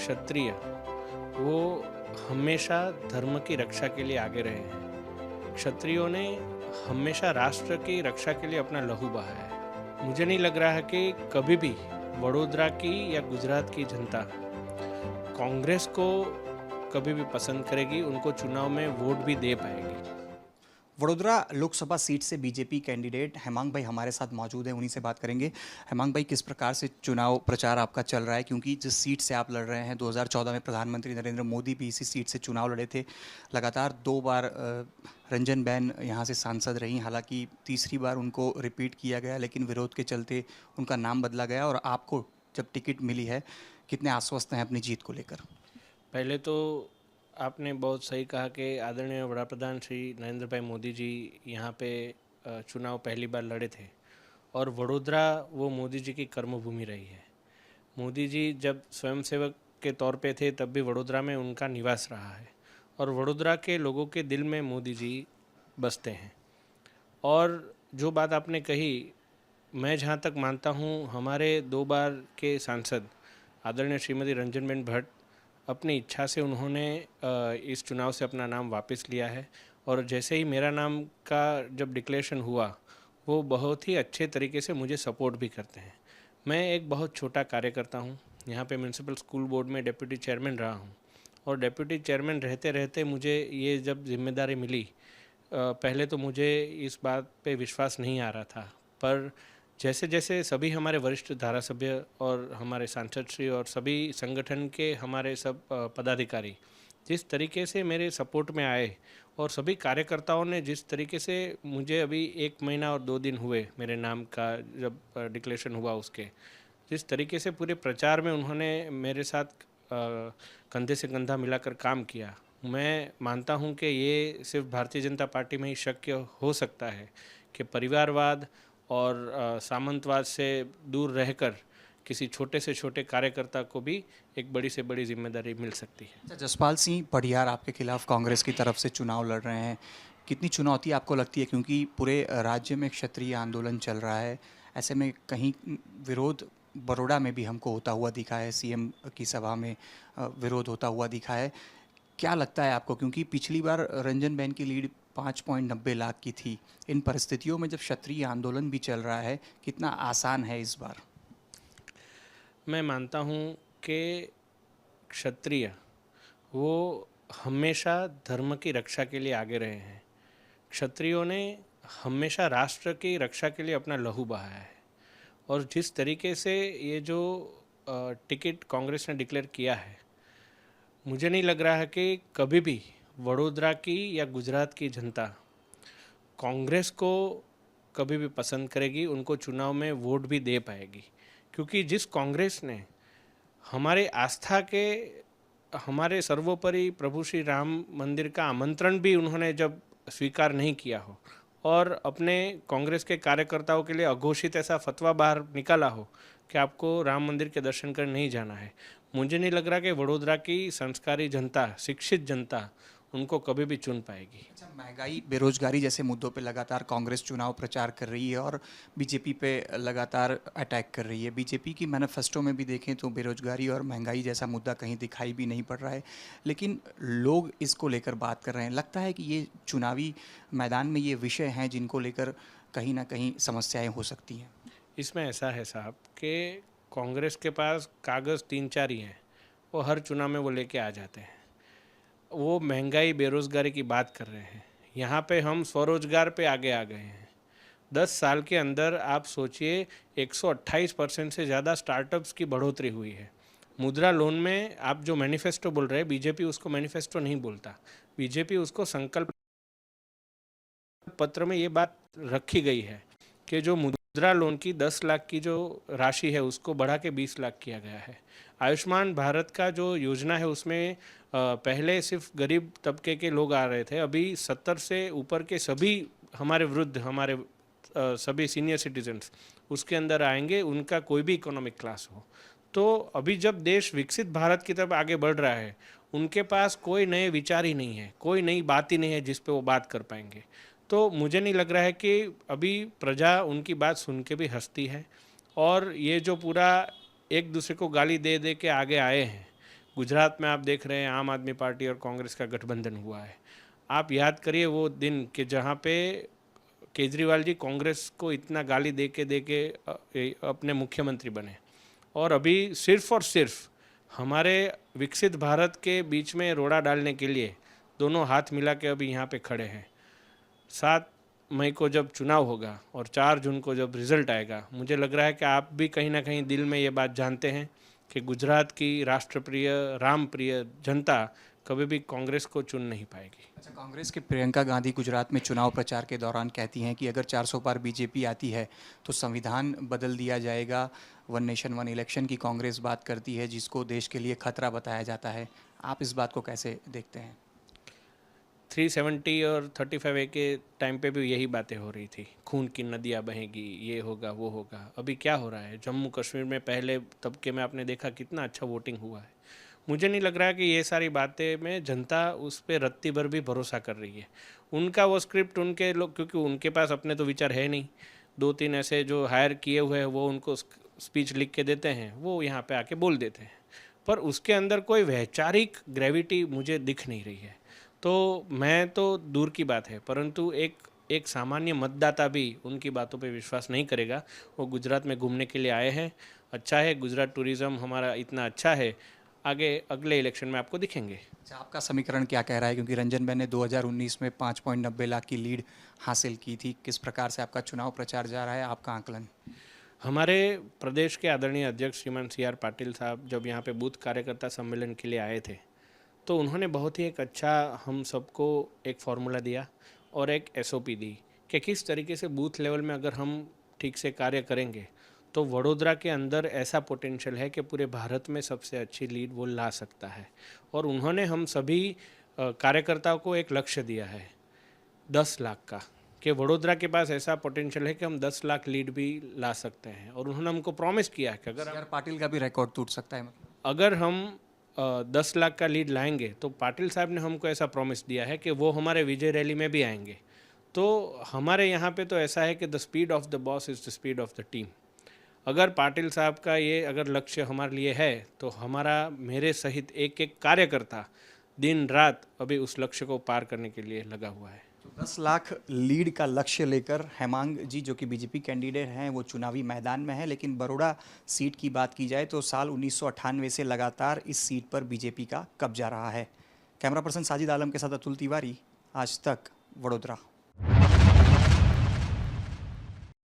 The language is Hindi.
क्षत्रिय वो हमेशा धर्म की रक्षा के लिए आगे रहे हैं। क्षत्रियों ने हमेशा राष्ट्र की रक्षा के लिए अपना लहू बहाया है। मुझे नहीं लग रहा है कि कभी भी वडोदरा की या गुजरात की जनता कांग्रेस को कभी भी पसंद करेगी, उनको चुनाव में वोट भी दे पाएगी। वडोदरा लोकसभा सीट से बीजेपी कैंडिडेट हेमांग भाई हमारे साथ मौजूद हैं, उन्हीं से बात करेंगे। हेमांग भाई, किस प्रकार से चुनाव प्रचार आपका चल रहा है? क्योंकि जिस सीट से आप लड़ रहे हैं, 2014 में प्रधानमंत्री नरेंद्र मोदी भी इसी सीट से चुनाव लड़े थे। लगातार 2 बार रंजनबेन यहाँ से सांसद रही, हालांकि तीसरी बार उनको रिपीट किया गया, लेकिन विरोध के चलते उनका नाम बदला गया। और आपको जब टिकट मिली है, कितने आश्वस्त हैं अपनी जीत को लेकर? पहले तो आपने बहुत सही कहा कि आदरणीय वड़ा प्रधान श्री नरेंद्र भाई मोदी जी यहाँ पे चुनाव पहली बार लड़े थे और वडोदरा वो मोदी जी की कर्मभूमि रही है। मोदी जी जब स्वयंसेवक के तौर पे थे तब भी वडोदरा में उनका निवास रहा है और वडोदरा के लोगों के दिल में मोदी जी बसते हैं। और जो बात आपने कही, मैं जहाँ तक मानता हूँ, हमारे 2 बार के सांसद आदरणीय श्रीमती रंजनबेन भट्ट अपनी इच्छा से उन्होंने इस चुनाव से अपना नाम वापस लिया है और जैसे ही मेरा नाम का जब डिक्लेरेशन हुआ, वो बहुत ही अच्छे तरीके से मुझे सपोर्ट भी करते हैं। मैं एक बहुत छोटा कार्यकर्ता हूँ, यहाँ पे म्यूनसिपल स्कूल बोर्ड में डिप्टी चेयरमैन रहा हूँ और डिप्टी चेयरमैन रहते रहते मुझे ये जब जिम्मेदारी मिली, पहले तो मुझे इस बात पे विश्वास नहीं आ रहा था, पर जैसे जैसे सभी हमारे वरिष्ठ धारासभ्य और हमारे सांसद श्री और सभी संगठन के हमारे सब पदाधिकारी जिस तरीके से मेरे सपोर्ट में आए और सभी कार्यकर्ताओं ने जिस तरीके से मुझे, अभी 1 महीना और 2 दिन हुए मेरे नाम का जब डिक्लेरेशन हुआ, उसके जिस तरीके से पूरे प्रचार में उन्होंने मेरे साथ कंधे से कंधा मिलाकर काम किया, मैं मानता हूं कि ये सिर्फ भारतीय जनता पार्टी में ही शक्य हो सकता है कि परिवारवाद और सामंतवाद से दूर रहकर किसी छोटे से छोटे कार्यकर्ता को भी एक बड़ी से बड़ी जिम्मेदारी मिल सकती है। अच्छा, जसपाल सिंह पढ़ियार आपके खिलाफ कांग्रेस की तरफ से चुनाव लड़ रहे हैं। कितनी चुनौती आपको लगती है, क्योंकि पूरे राज्य में क्षत्रिय आंदोलन चल रहा है? ऐसे में कहीं विरोध बड़ौदा में भी हमको होता हुआ दिखा है, सीएम की सभा में विरोध होता हुआ दिखा है। क्या लगता है आपको, क्योंकि पिछली बार रंजनबेन की लीड 5.90 लाख की थी। इन परिस्थितियों में जब क्षत्रिय आंदोलन भी चल रहा है, कितना आसान है इस बार? मैं मानता हूँ कि क्षत्रिय वो हमेशा धर्म की रक्षा के लिए आगे रहे हैं। क्षत्रियों ने हमेशा राष्ट्र की रक्षा के लिए अपना लहू बहाया है और जिस तरीके से ये जो टिकट कांग्रेस ने डिक्लेयर किया है, मुझे नहीं लग रहा है कि कभी भी वडोदरा की या गुजरात की जनता कांग्रेस को कभी भी पसंद करेगी, उनको चुनाव में वोट भी दे पाएगी। क्योंकि जिस कांग्रेस ने हमारे आस्था के, हमारे सर्वोपरि प्रभु श्री राम मंदिर का आमंत्रण भी उन्होंने जब स्वीकार नहीं किया हो और अपने कांग्रेस के कार्यकर्ताओं के लिए अघोषित ऐसा फतवा बाहर निकाला हो कि आपको राम मंदिर के दर्शन करने नहीं जाना है, मुझे नहीं लग रहा कि वडोदरा की संस्कारी जनता, शिक्षित जनता उनको कभी भी चुन पाएगी। अच्छा, महंगाई, बेरोजगारी जैसे मुद्दों पे लगातार कांग्रेस चुनाव प्रचार कर रही है और बीजेपी पे लगातार अटैक कर रही है। बीजेपी की मैनिफेस्टो में भी देखें तो बेरोजगारी और महंगाई जैसा मुद्दा कहीं दिखाई भी नहीं पड़ रहा है, लेकिन लोग इसको लेकर बात कर रहे हैं। लगता है कि ये चुनावी मैदान में ये विषय हैं जिनको लेकर कहीं ना कहीं समस्याएं हो सकती हैं। इसमें ऐसा है साहब कि कांग्रेस के पास कागज़ 3-4 ही हैं, वो हर चुनाव में वो लेके आ जाते हैं। वो महंगाई बेरोज़गारी की बात कर रहे हैं, यहाँ पे हम स्वरोजगार पे आगे आ गए हैं। 10 साल के अंदर आप सोचिए 128% से ज़्यादा स्टार्टअप्स की बढ़ोतरी हुई है। मुद्रा लोन में आप जो मैनिफेस्टो बोल रहे हैं, बीजेपी उसको मैनिफेस्टो नहीं बोलता, बीजेपी उसको संकल्प पत्र में ये बात रखी गई है कि जो मुद्रा लोन की 10 लाख की जो राशि है उसको बढ़ा के 20 लाख किया गया है। आयुष्मान भारत का जो योजना है उसमें पहले सिर्फ गरीब तबके के लोग आ रहे थे, अभी 70 से ऊपर के सभी हमारे वृद्ध, हमारे सभी सीनियर सिटीजन्स उसके अंदर आएंगे, उनका कोई भी इकोनॉमिक क्लास हो। तो अभी जब देश विकसित भारत की तरफ आगे बढ़ रहा है, उनके पास कोई नए विचार ही नहीं है, कोई नई बात ही नहीं है जिस पे वो बात कर पाएंगे। तो मुझे नहीं लग रहा है कि अभी प्रजा उनकी बात सुन के भी हंसती है और ये जो पूरा एक दूसरे को गाली दे दे के आगे आए हैं, गुजरात में आप देख रहे हैं आम आदमी पार्टी और कांग्रेस का गठबंधन हुआ है। आप याद करिए वो दिन कि जहाँ पे केजरीवाल जी कांग्रेस को इतना गाली दे के अपने मुख्यमंत्री बने, और अभी सिर्फ और सिर्फ हमारे विकसित भारत के बीच में रोड़ा डालने के लिए दोनों हाथ मिला के अभी यहाँ पे खड़े हैं। 7 मई को जब चुनाव होगा और 4 जून को जब रिज़ल्ट आएगा, मुझे लग रहा है कि आप भी कहीं ना कहीं दिल में ये बात जानते हैं कि गुजरात की राष्ट्रप्रिय रामप्रिय जनता कभी भी कांग्रेस को चुन नहीं पाएगी। अच्छा, कांग्रेस की प्रियंका गांधी गुजरात में चुनाव प्रचार के दौरान कहती हैं कि अगर 400 पार बीजेपी आती है तो संविधान बदल दिया जाएगा। वन नेशन वन इलेक्शन की कांग्रेस बात करती है, जिसको देश के लिए खतरा बताया जाता है। आप इस बात को कैसे देखते हैं? 370 और 35A के टाइम पे भी यही बातें हो रही थी, खून की नदियाँ बहेंगी, ये होगा वो होगा। अभी क्या हो रहा है? जम्मू कश्मीर में पहले तबके में आपने देखा कितना अच्छा वोटिंग हुआ है। मुझे नहीं लग रहा कि ये सारी बातें में जनता उस पर रत्ती भर भी भरोसा कर रही है। उनका वो स्क्रिप्ट उनके लोग, क्योंकि उनके पास अपने तो विचार है नहीं, 2-3 ऐसे जो हायर किए हुए हैं वो उनको स्पीच लिख के देते हैं, वो यहाँ पे आके बोल देते हैं, पर उसके अंदर कोई वैचारिक ग्रेविटी मुझे दिख नहीं रही है। तो मैं तो दूर की बात है, परंतु एक सामान्य मतदाता भी उनकी बातों पे विश्वास नहीं करेगा। वो गुजरात में घूमने के लिए आए हैं, अच्छा है, गुजरात टूरिज़्म हमारा इतना अच्छा है, आगे अगले इलेक्शन में आपको दिखेंगे। अच्छा, आपका समीकरण क्या कह रहा है? क्योंकि रंजन बेन ने 2019 में 5.90 लाख की लीड हासिल की थी। किस प्रकार से आपका चुनाव प्रचार जा रहा है, आपका आकलन? हमारे प्रदेश के आदरणीय अध्यक्ष श्रीमान CR पाटिल साहब जब यहाँ पे बूथ कार्यकर्ता सम्मेलन के लिए आए थे, तो उन्होंने बहुत ही एक अच्छा हम सबको एक फार्मूला दिया और एक SOP दी कि किस तरीके से बूथ लेवल में अगर हम ठीक से कार्य करेंगे तो वडोदरा के अंदर ऐसा पोटेंशियल है कि पूरे भारत में सबसे अच्छी लीड वो ला सकता है। और उन्होंने हम सभी कार्यकर्ताओं को एक लक्ष्य दिया है 10 लाख का, कि वडोदरा के पास ऐसा पोटेंशियल है कि हम 10 लाख लीड भी ला सकते हैं। और उन्होंने हमको प्रॉमिस किया है कि अगर CR पाटिल का भी रिकॉर्ड टूट सकता है मतलब? अगर हम 10 लाख का लीड लाएंगे तो पाटिल साहब ने हमको ऐसा प्रॉमिस दिया है कि वो हमारे विजय रैली में भी आएंगे। तो हमारे यहाँ पे तो ऐसा है कि the speed of the boss is the speed of the team. अगर पाटिल साहब का ये अगर लक्ष्य हमारे लिए है तो हमारा, मेरे सहित एक एक कार्यकर्ता दिन रात अभी उस लक्ष्य को पार करने के लिए लगा हुआ है। 10 लाख लीड का लक्ष्य लेकर हेमांग जी, जो कि बीजेपी कैंडिडेट हैं, वो चुनावी मैदान में है। लेकिन बरोड़ा सीट की बात की जाए तो साल 1998 से लगातार इस सीट पर बीजेपी का कब्जा रहा है। कैमरा पर्सन साजिद आलम के साथ अतुल तिवारी, आज तक, वडोदरा।